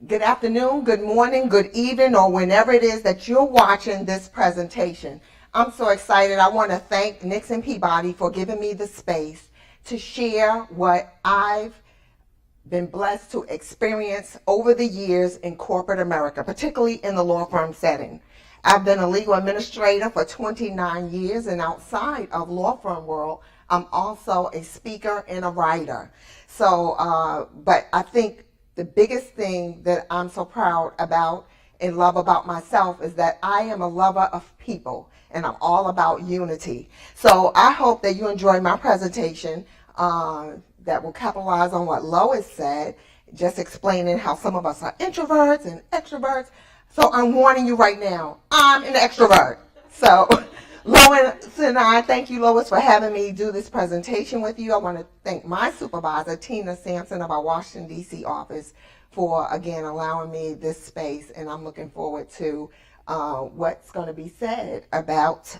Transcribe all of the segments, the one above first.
Good afternoon, good morning, good evening, or whenever it is that you're watching this presentation. I'm so excited. I want to thank Nixon Peabody for giving me the space to share what I've been blessed to experience over the years in corporate America, particularly in the law firm setting. I've been a legal administrator for 29 years, and outside of law firm world, I'm also a speaker and a writer. But I think the biggest thing that I'm so proud about and love about myself is that I am a lover of people, and I'm all about unity. So I hope that you enjoy my presentation that will capitalize on what Lois said, just explaining how some of us are introverts and extroverts. So I'm warning you right now, I'm an extrovert. So Lois and I, thank you, Lois, for having me do this presentation with you. I want to thank my supervisor, Tina Sampson of our Washington, D.C. office, for, again, allowing me this space. And I'm looking forward to what's going to be said about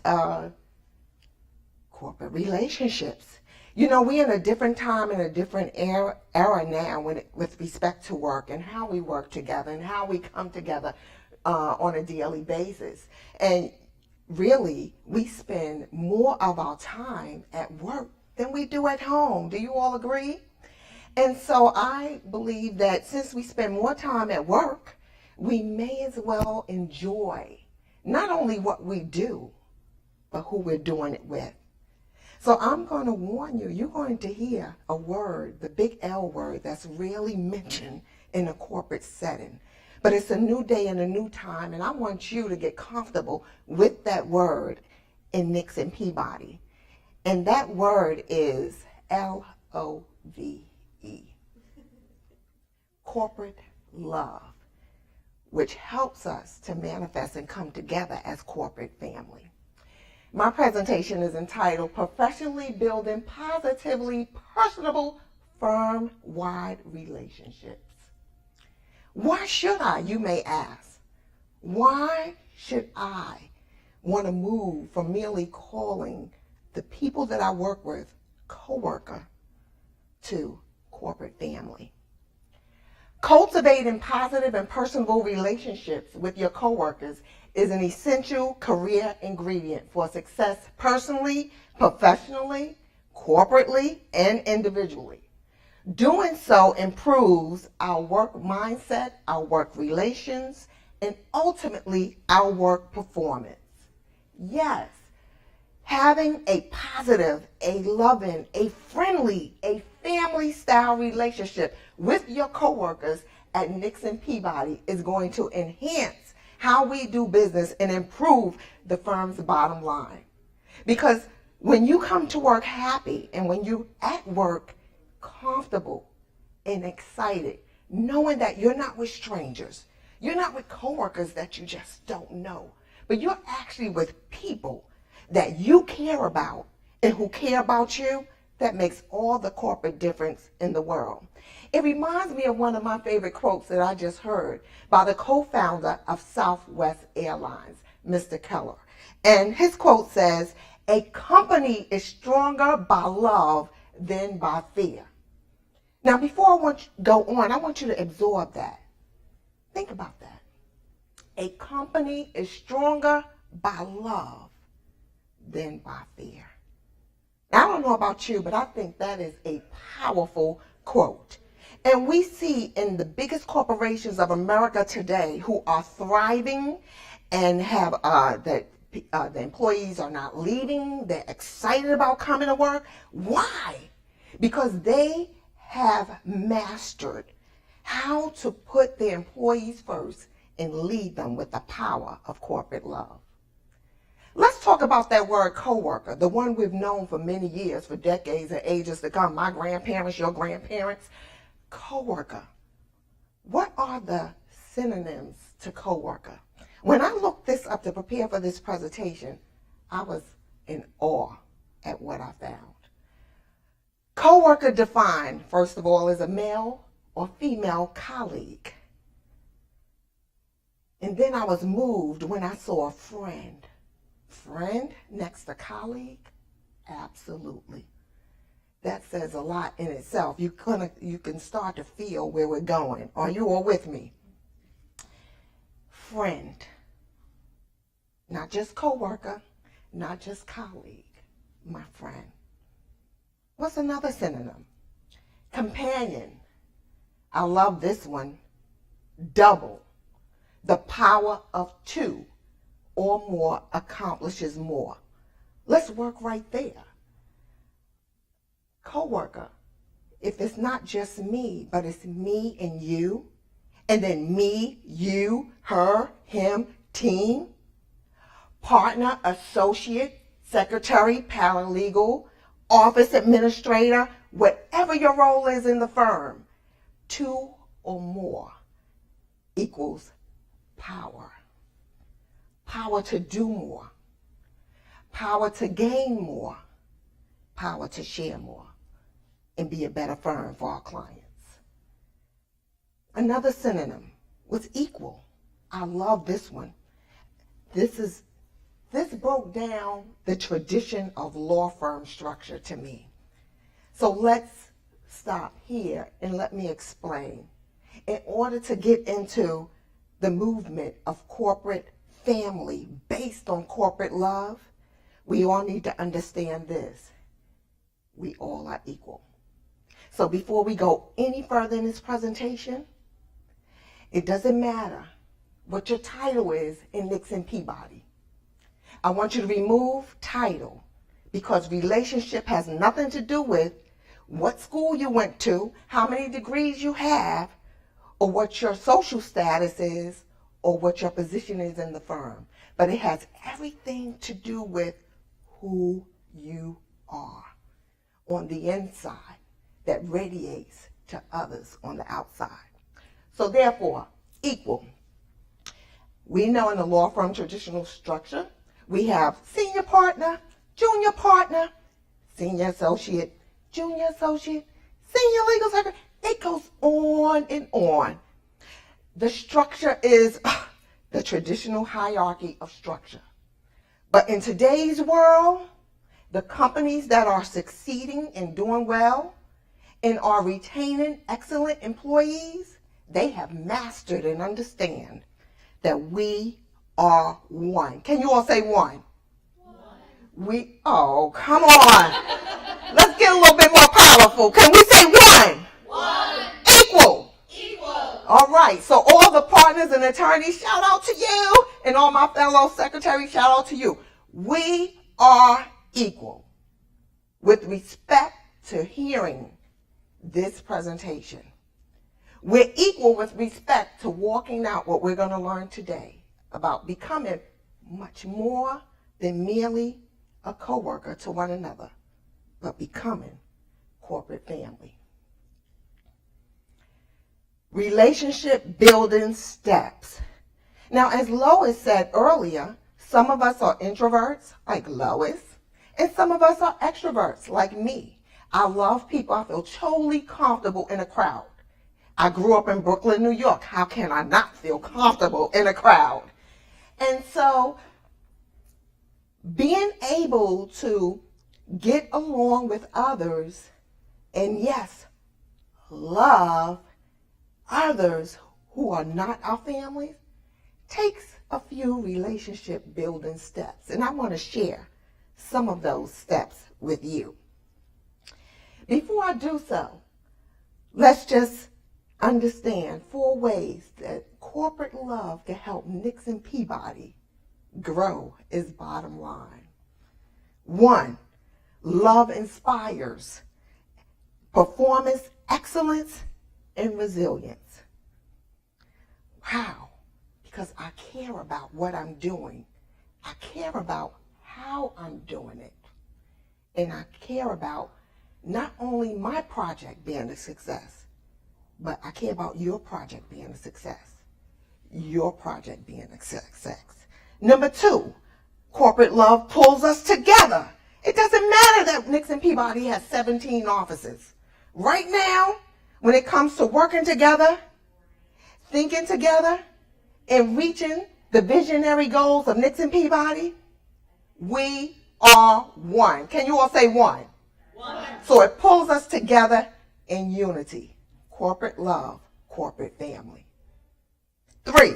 corporate relationships. You know, we're in a different time and a different era now with respect to work and how we work together and how we come together on a daily basis. And really, we spend more of our time at work than we do at home. Do you all agree? And so I believe that since we spend more time at work, we may as well enjoy not only what we do, but who we're doing it with. So I'm going to warn you, you're going to hear a word, the big L word, that's rarely mentioned in a corporate setting. But it's a new day and a new time, and I want you to get comfortable with that word in Nixon Peabody. And that word is LOVE, corporate love, which helps us to manifest and come together as corporate family. My presentation is entitled Professionally Building Positively Personable Firm-Wide Relationships. Why should I, you may ask? Why should I want to move from merely calling the people that I work with coworker to corporate family? Cultivating positive and personable relationships with your coworkers is an essential career ingredient for success personally, professionally, corporately, and individually. Doing so improves our work mindset, our work relations, and ultimately our work performance. Yes, having a positive, a loving, a friendly, a family-style relationship with your coworkers at Nixon Peabody is going to enhance how we do business and improve the firm's bottom line. Because when you come to work happy and when you at work comfortable and excited, knowing that you're not with strangers, you're not with coworkers that you just don't know, but you're actually with people that you care about and who care about you, that makes all the corporate difference in the world. It reminds me of one of my favorite quotes that I just heard by the co-founder of Southwest Airlines, Mr. Keller. And his quote says, "A company is stronger by love than by fear." Now, before I go on, I want you to absorb that. Think about that. A company is stronger by love than by fear. Now, I don't know about you, but I think that is a powerful quote. And we see in the biggest corporations of America today who are thriving and have the employees are not leaving, they're excited about coming to work. Why? Because they have mastered how to put their employees first and lead them with the power of corporate love. Let's talk about that word coworker, the one we've known for many years, for decades and ages to come. My grandparents, your grandparents. Coworker. What are the synonyms to coworker? When I looked this up to prepare for this presentation, I was in awe at what I found. Coworker defined, first of all, as a male or female colleague. And then I was moved when I saw a friend. Friend next to colleague? Absolutely. That says a lot in itself. You can start to feel where we're going. Are you all with me? friend, not just coworker, not just colleague, my friend. What's another synonym? Companion. I love this one. Double. The power of two or more accomplishes more. Let's work right there. Coworker. If it's not just me, but it's me and you, and then me, you, her, him, team, partner, associate, secretary, paralegal, office administrator, whatever your role is in the firm, two or more equals power. Power to do more. Power to gain more. Power to share more and be a better firm for our clients. Another synonym was equal. I love this one. This broke down the tradition of law firm structure to me. So let's stop here and let me explain. In order to get into the movement of corporate family based on corporate love, we all need to understand this. We all are equal. So before we go any further in this presentation, it doesn't matter what your title is in Nixon Peabody. I want you to remove title because relationship has nothing to do with what school you went to, how many degrees you have, or what your social status is, or what your position is in the firm. But it has everything to do with who you are on the inside that radiates to others on the outside. So therefore, equal. We know in the law firm traditional structure, we have senior partner, junior partner, senior associate, junior associate, senior legal secretary. It goes on and on. The structure is the traditional hierarchy of structure. But in today's world, the companies that are succeeding and doing well and are retaining excellent employees, they have mastered and understand that we are one. Can you all say one? Oh, come on. Let's get a little bit more powerful. Can we say one? One. Equal. Equal. All right. So all the partners and attorneys, shout out to you. And all my fellow secretaries, shout out to you. We are equal with respect to hearing this presentation. We're equal with respect to walking out what we're going to learn today about becoming much more than merely a coworker to one another, but becoming corporate family. Relationship building steps. Now, as Lois said earlier, some of us are introverts, like Lois, and some of us are extroverts, like me. I love people. I feel totally comfortable in a crowd. I grew up in Brooklyn, New York. How can I not feel comfortable in a crowd? And so being able to get along with others and, yes, love others who are not our families takes a few relationship building steps. And I want to share some of those steps with you. Before I do so, let's just understand 4 ways that corporate love can help Nixon Peabody grow is bottom line. 1, love inspires performance excellence and resilience. How? Because I care about what I'm doing. I care about how I'm doing it. And I care about not only my project being a success, but I care about your project being a success. Your project being a success. Number 2, corporate love pulls us together. It doesn't matter that Nixon Peabody has 17 offices. Right now, when it comes to working together, thinking together, and reaching the visionary goals of Nixon Peabody, we are one. Can you all say one? One. So it pulls us together in unity. Corporate love, corporate family. 3,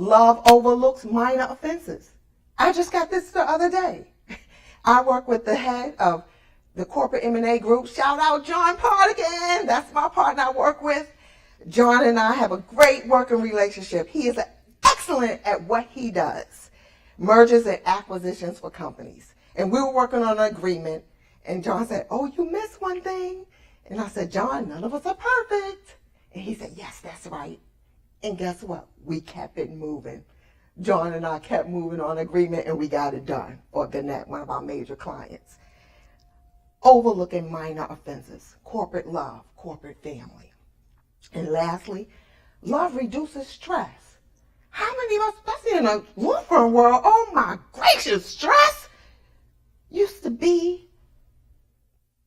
Love overlooks minor offenses. I just got this the other day. I work with the head of the corporate M&A group. Shout out John Partigan. That's my partner I work with. John and I have a great working relationship. He is excellent at what he does. Mergers and acquisitions for companies. And we were working on an agreement. And John said, oh, you missed one thing. And I said, John, none of us are perfect. And he said, yes, that's right. And guess what? We kept it moving. John and I kept moving on agreement, and we got it done for Gannett, one of our major clients. Overlooking minor offenses, corporate love, corporate family. And lastly, love reduces stress. How many of us, especially in a law firm world, oh my gracious, stress used to be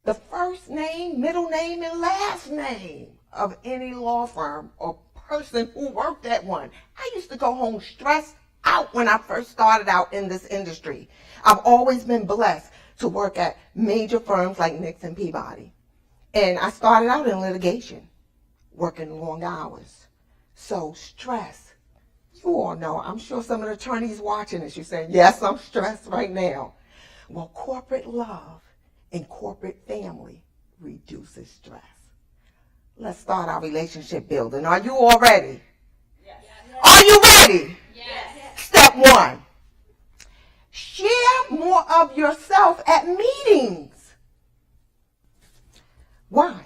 the first name, middle name, and last name of any law firm or person who worked at one. I used to go home stressed out when I first started out in this industry. I've always been blessed to work at major firms like Nix and Peabody. And I started out in litigation, working long hours. So stress, you all know, I'm sure some of the attorneys watching this, you're saying, yes, I'm stressed right now. Well, corporate love and corporate family reduces stress. Let's start our relationship building. Are you all ready? Yes. Are you ready? Yes. Step 1. Share more of yourself at meetings. Why?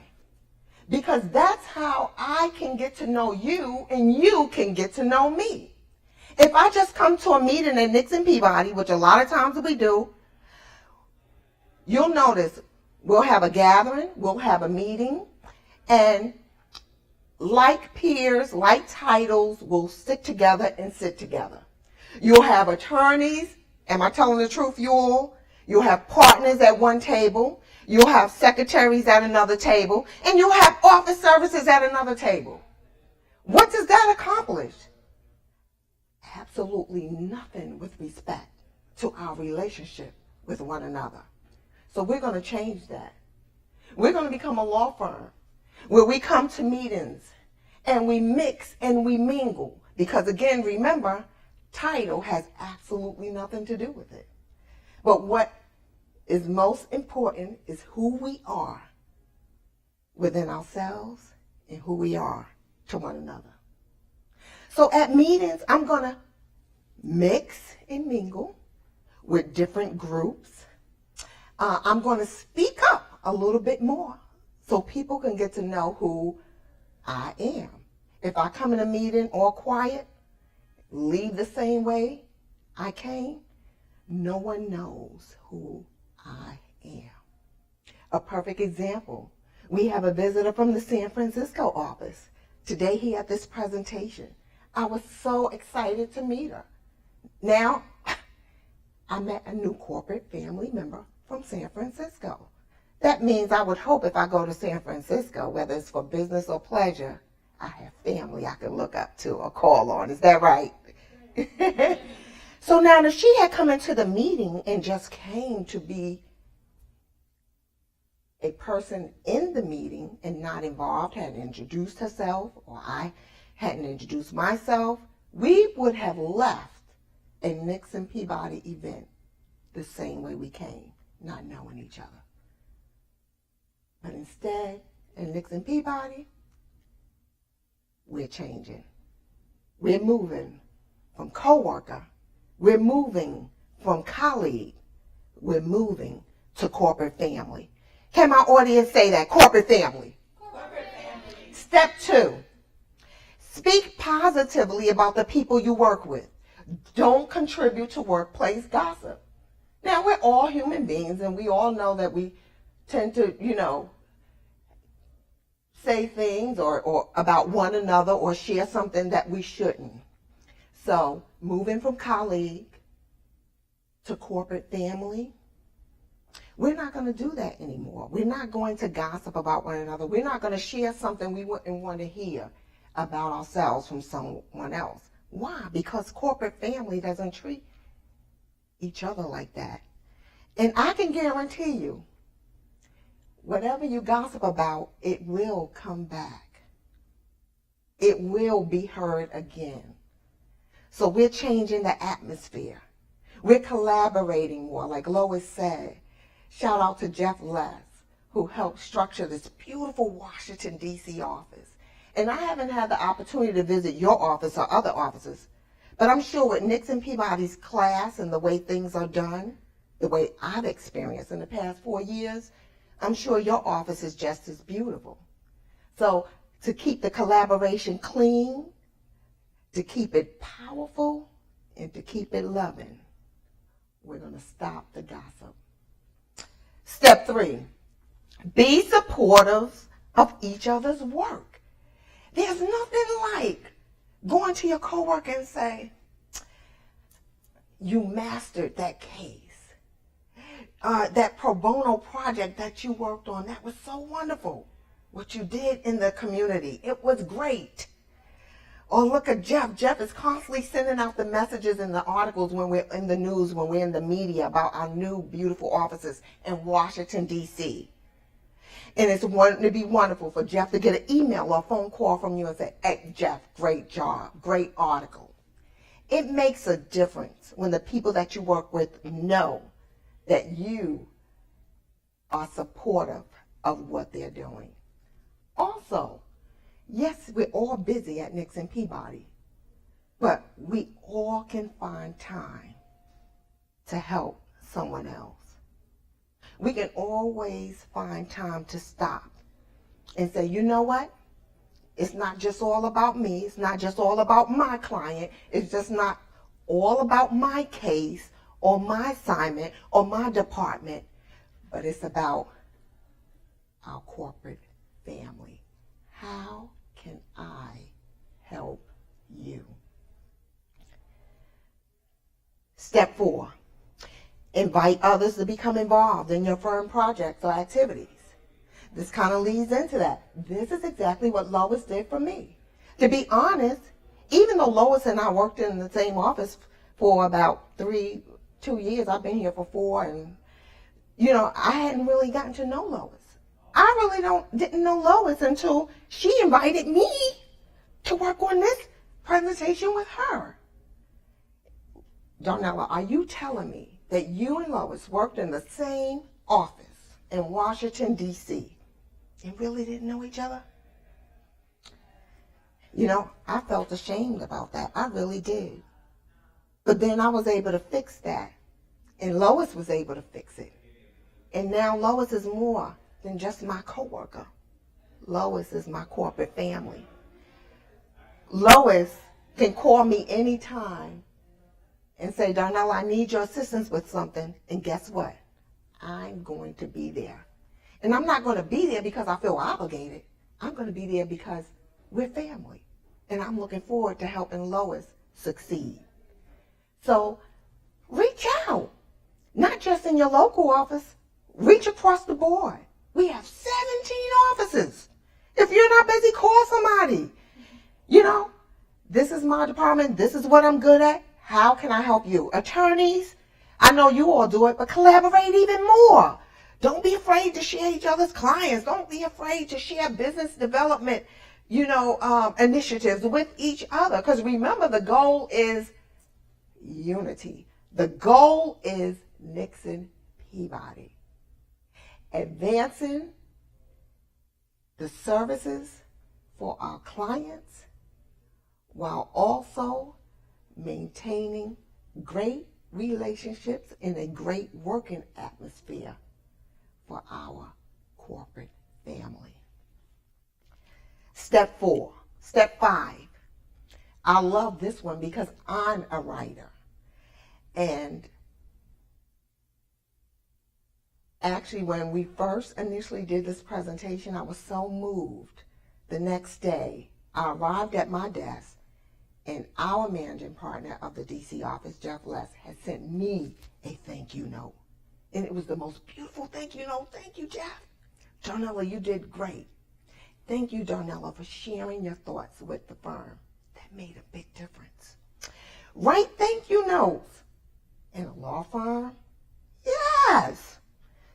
Because that's how I can get to know you and you can get to know me. If I just come to a meeting at Nix and Peabody, which a lot of times we do, you'll notice we'll have a gathering, we'll have a meeting, and like peers, like titles, will stick together and sit together. You'll have attorneys. Am I telling the truth, you all? You'll have partners at one table. You'll have secretaries at another table. And you'll have office services at another table. What does that accomplish? Absolutely nothing with respect to our relationship with one another. So we're going to change that. We're going to become a law firm where we come to meetings and we mix and we mingle. Because again, remember, title has absolutely nothing to do with it. But what is most important is who we are within ourselves and who we are to one another. So at meetings, I'm going to mix and mingle with different groups. I'm going to speak up a little bit more so people can get to know who I am. If I come in a meeting all quiet, leave the same way I came, no one knows who I am. A perfect example, we have a visitor from the San Francisco office. Today he had this presentation. I was so excited to meet her. Now, I met a new corporate family member from San Francisco. That means I would hope if I go to San Francisco, whether it's for business or pleasure, I have family I can look up to or call on. Is that right? So now that she had come into the meeting and just came to be a person in the meeting and not involved, hadn't introduced herself, or I hadn't introduced myself, we would have left a Nix and Peabody event the same way we came, not knowing each other. But instead, in Nix and Peabody, we're changing. We're moving from coworker. We're moving from colleague. We're moving to corporate family. Can my audience say that? Corporate family. Corporate family. Step 2. Speak positively about the people you work with. Don't contribute to workplace gossip. Now, we're all human beings, and we all know that we tend to, say things or about one another or share something that we shouldn't. So, moving from colleague to corporate family, we're not going to do that anymore. We're not going to gossip about one another. We're not going to share something we wouldn't want to hear about ourselves from someone else. Why? Because corporate family doesn't treat each other like that. And I can guarantee you, whatever you gossip about, it will come back. It will be heard again. So we're changing the atmosphere. We're collaborating more, like Lois said. Shout out to Jeff Les, who helped structure this beautiful Washington, D.C. office. And I haven't had the opportunity to visit your office or other offices, but I'm sure with Nixon Peabody's class and the way things are done, the way I've experienced in the past 4 years, I'm sure your office is just as beautiful. So to keep the collaboration clean, to keep it powerful, and to keep it loving, we're going to stop the gossip. Step 3, be supportive of each other's work. There's nothing like going to your coworker and say, you mastered that case. That pro bono project that you worked on, that was so wonderful. What you did in the community, it was great. Or look at Jeff. Jeff is constantly sending out the messages and the articles when we're in the news, when we're in the media about our new beautiful offices in Washington, D.C. And it's going to be wonderful for Jeff to get an email or a phone call from you and say, hey, Jeff, great job, great article. It makes a difference when the people that you work with know that you are supportive of what they're doing. Also, yes, we're all busy at Nixon Peabody, but we all can find time to help someone else. We can always find time to stop and say, you know what? It's not just all about me. It's not just all about my client. It's just not all about my case or my assignment or my department, but it's about our corporate family. How can I help you? Step 4, invite others to become involved in your firm projects or activities. This kind of leads into that. This is exactly what Lois did for me. To be honest, even though Lois and I worked in the same office for about 2 years, I've been here for 4, and I hadn't really gotten to know Lois. I really didn't know Lois until she invited me to work on this presentation with her. Darnella, are you telling me that you and Lois worked in the same office in Washington, D.C. and really didn't know each other? I felt ashamed about that. I really did. But then I was able to fix that, and Lois was able to fix it. And now Lois is more than just my coworker. Lois is my corporate family. Lois can call me anytime and say, Darnella, I need your assistance with something. And guess what? I'm going to be there. And I'm not going to be there because I feel obligated. I'm going to be there because we're family. And I'm looking forward to helping Lois succeed. So reach out. Not just in your local office. Reach across the board. We have 17 offices. If you're not busy, call somebody. This is my department. This is what I'm good at. How can I help you? Attorneys, I know you all do it, but collaborate even more. Don't be afraid to share each other's clients. Don't be afraid to share business development, initiatives with each other. Because remember, the goal is unity. The goal is Nixon Peabody. Advancing the services for our clients while also maintaining great relationships in a great working atmosphere for our corporate family. Step 5. I love this one because I'm a writer. And actually, when we first initially did this presentation, I was so moved. The next day, I arrived at my desk, and our managing partner of the D.C. office, Jeff Les, had sent me a thank you note. And it was the most beautiful thank you note. Thank you, Jeff. Darnella, you did great. Thank you, Darnella, for sharing your thoughts with the firm. That made a big difference. Write thank you notes in a law firm? Yes.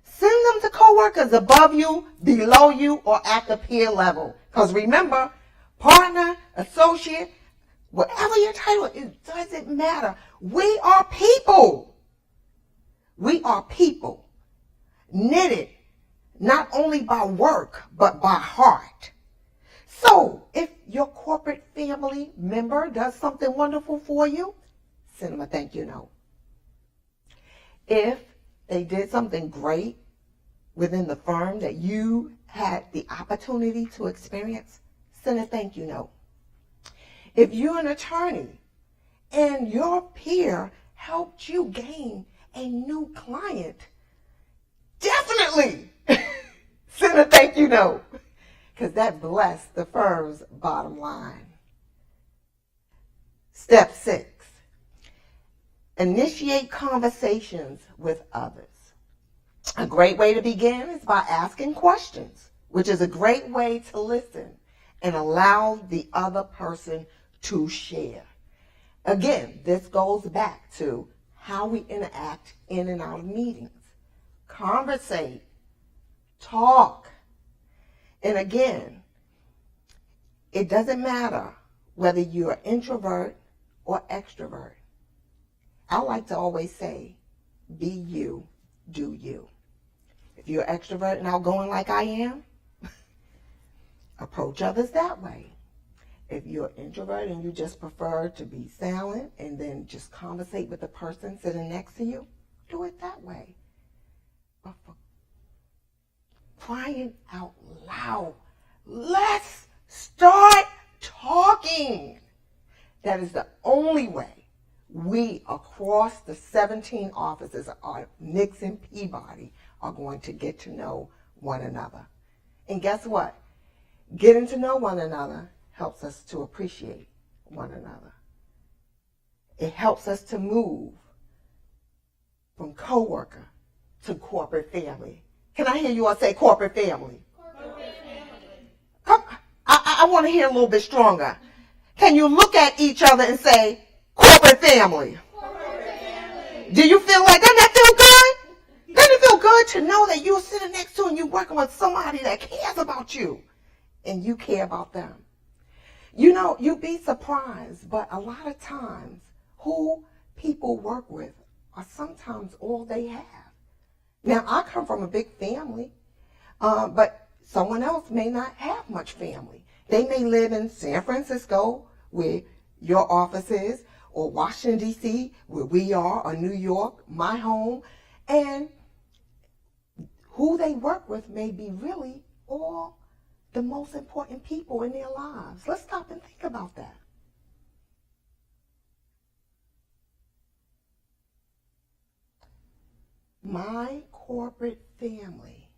Send them to coworkers above you, below you, or at the peer level. Because remember, partner, associate, Whatever your title, it doesn't matter. We are people. We are people, knitted not only by work, but by heart. So if your corporate family member does something wonderful for you, send them a thank you note. If they did something great within the firm that you had the opportunity to experience, send a thank you note. If you're an attorney and your peer helped you gain a new client, definitely send a thank you note, because that blessed the firm's bottom line. Step 6, initiate conversations with others. A great way to begin is by asking questions, which is a great way to listen and allow the other person to share. Again, this goes back to how we interact in and out of meetings. Conversate, talk. And again, it doesn't matter whether you're an introvert or extrovert. I like to always say, be you, do you. If you're an extrovert and outgoing like I am, approach others that way. If you're an introvert and you just prefer to be silent and then just conversate with the person sitting next to you, do it that way. But for crying out loud, let's start talking. That is the only way we across the 17 offices of Nixon Peabody are going to get to know one another. And guess what? Getting to know one another helps us to appreciate one another. It helps us to move from coworker to corporate family. Can I hear you all say corporate family? Corporate family. Come, I want to hear a little bit stronger. Can you look at each other and say corporate family? Corporate family. Do you feel like, doesn't that feel good? Doesn't it feel good to know that you're sitting next to and you're working with somebody that cares about you and you care about them? You know, you'd be surprised, but a lot of times who people work with are sometimes all they have. Now, I come from a big family, but someone else may not have much family. They may live in San Francisco, where your office is, or Washington, D.C., where we are, or New York, my home, and who they work with may be really all the most important people in their lives. Let's stop and think about that. My corporate family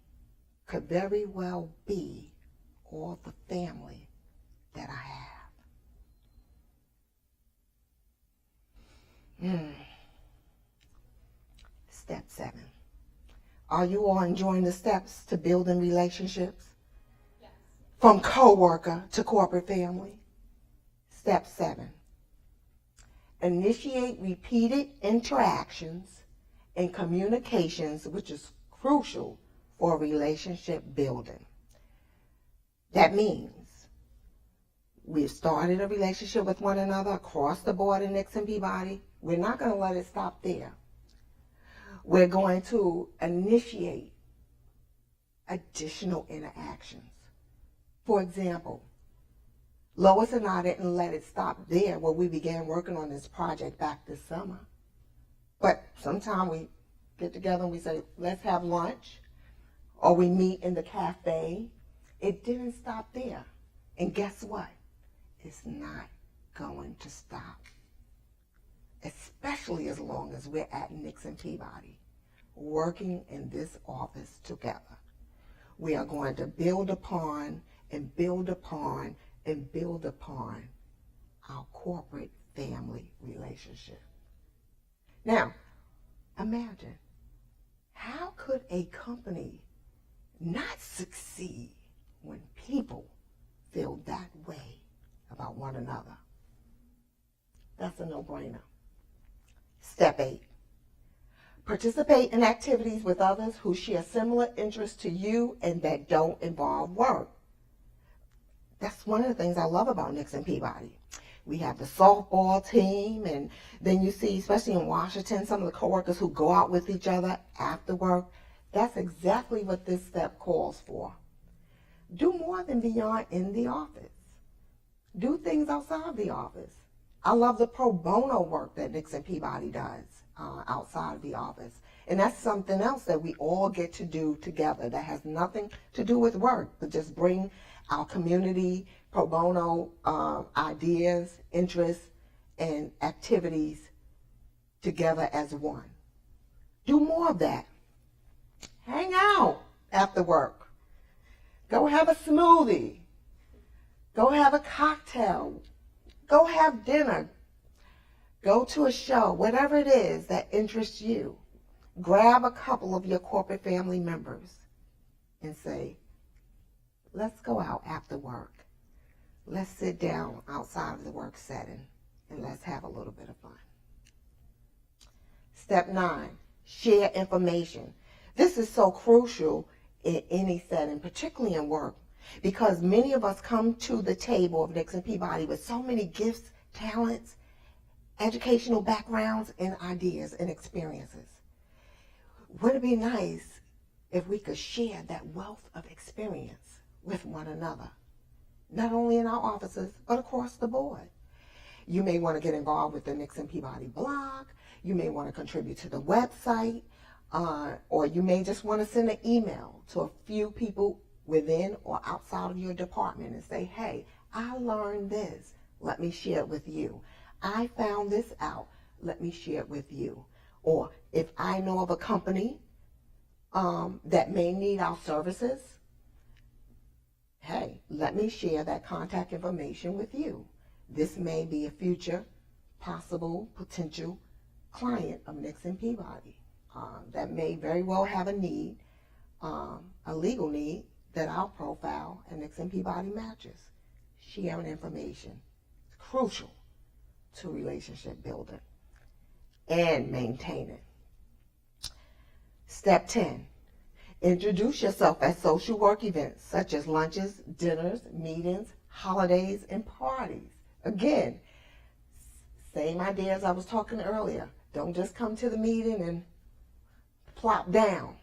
could very well be all the family that I have. Step 7. Are you all enjoying the steps to building relationships? Yes. From coworker to corporate family? Step 7. Initiate repeated interactions and communications, which is crucial for relationship building. That means we've started a relationship with one another across the board in Nixon Peabody. We're not going to let it stop there. We're going to initiate additional interactions. For example, Lois and I didn't let it stop there when we began working on this project back this summer. But sometimes we get together and we say, let's have lunch, or we meet in the cafe. It didn't stop there. And guess what? It's not going to stop. Especially as long as we're at Nixon Peabody, working in this office together. We are going to build upon and build upon and build upon our corporate family relationship. Now, imagine, how could a company not succeed when people feel that way about one another? That's a no-brainer. Step 8. Participate in activities with others who share similar interests to you and that don't involve work. That's one of the things I love about Nixon Peabody. We have the softball team, and then you see, especially in Washington, some of the coworkers who go out with each other after work. That's exactly what this step calls for. Do more than beyond in the office. Do things outside the office. I love the pro bono work that Nixon Peabody does outside of the office. And that's something else that we all get to do together that has nothing to do with work, but just bring our community pro bono ideas, interests, and activities together as one. Do more of that. Hang out after work. Go have a smoothie. Go have a cocktail. Go have dinner. Go to a show, whatever it is that interests you. Grab a couple of your corporate family members and say, let's go out after work. Let's sit down outside of the work setting and let's have a little bit of fun. Step 9, share information. This is so crucial in any setting, particularly in work, because many of us come to the table of Nixon Peabody with so many gifts, talents, educational backgrounds, and ideas and experiences. Wouldn't it be nice if we could share that wealth of experience with one another, not only in our offices, but across the board? You may want to get involved with the Nixon Peabody blog. You may want to contribute to the website, or you may just want to send an email to a few people within or outside of your department and say, hey, I learned this. Let me share it with you. I found this out. Let me share it with you. Or if I know of a company that may need our services, hey, let me share that contact information with you. This may be a future possible potential client of Nixon Peabody that may very well have a need, a legal need that our profile at Nixon Peabody matches. Sharing information is crucial to relationship building and maintaining. Step 10, introduce yourself at social work events such as lunches, dinners, meetings, holidays, and parties. Again, same idea as I was talking earlier. Don't just come to the meeting and plop down.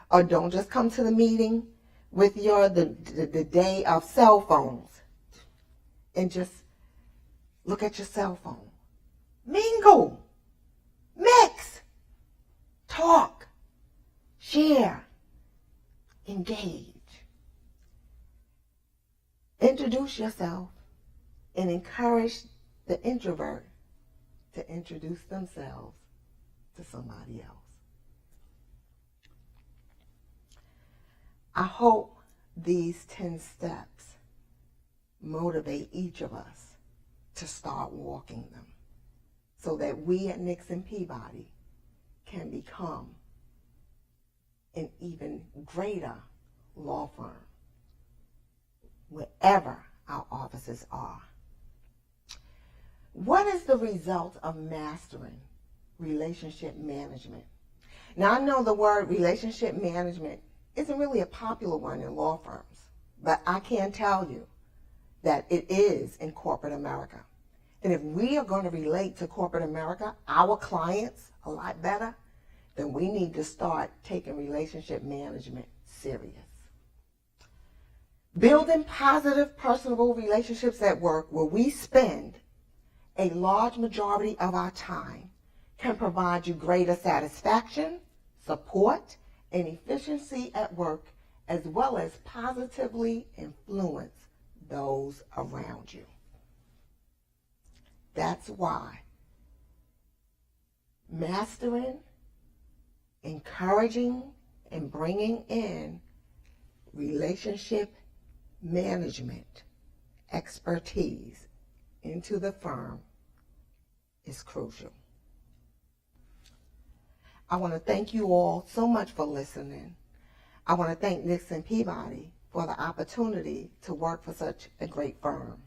Or don't just come to the meeting with the day of cell phones and just look at your cell phone. Mingle, mix, talk, share, engage. Introduce yourself and encourage the introvert to introduce themselves to somebody else. I hope these 10 steps motivate each of us to start walking them so that we at Nixon Peabody can become an even greater law firm wherever our offices are. What is the result of mastering relationship management? Now, I know the word relationship management isn't really a popular one in law firms, but I can tell you that it is in corporate America. And if we are going to relate to corporate America, our clients, a lot better, then we need to start taking relationship management serious. Building positive, personable relationships at work where we spend a large majority of our time can provide you greater satisfaction, support, and efficiency at work, as well as positively influence those around you. That's why mastering, encouraging, and bringing in relationship management expertise into the firm is crucial. I want to thank you all so much for listening. I want to thank Nixon Peabody for the opportunity to work for such a great firm.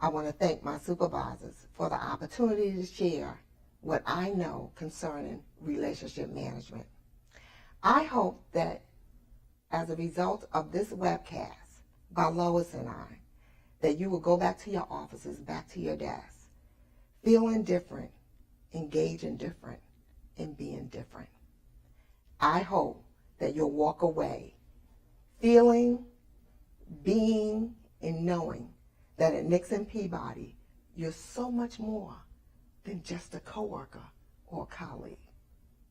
I want to thank my supervisors for the opportunity to share what I know concerning relationship management. I hope that as a result of this webcast by Lois and I, that you will go back to your offices, back to your desks, feeling different, engaging different, and being different. I hope that you'll walk away feeling, being, and knowing that at Nixon Peabody, you're so much more than just a coworker or a colleague,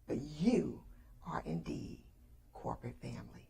but you are indeed corporate family.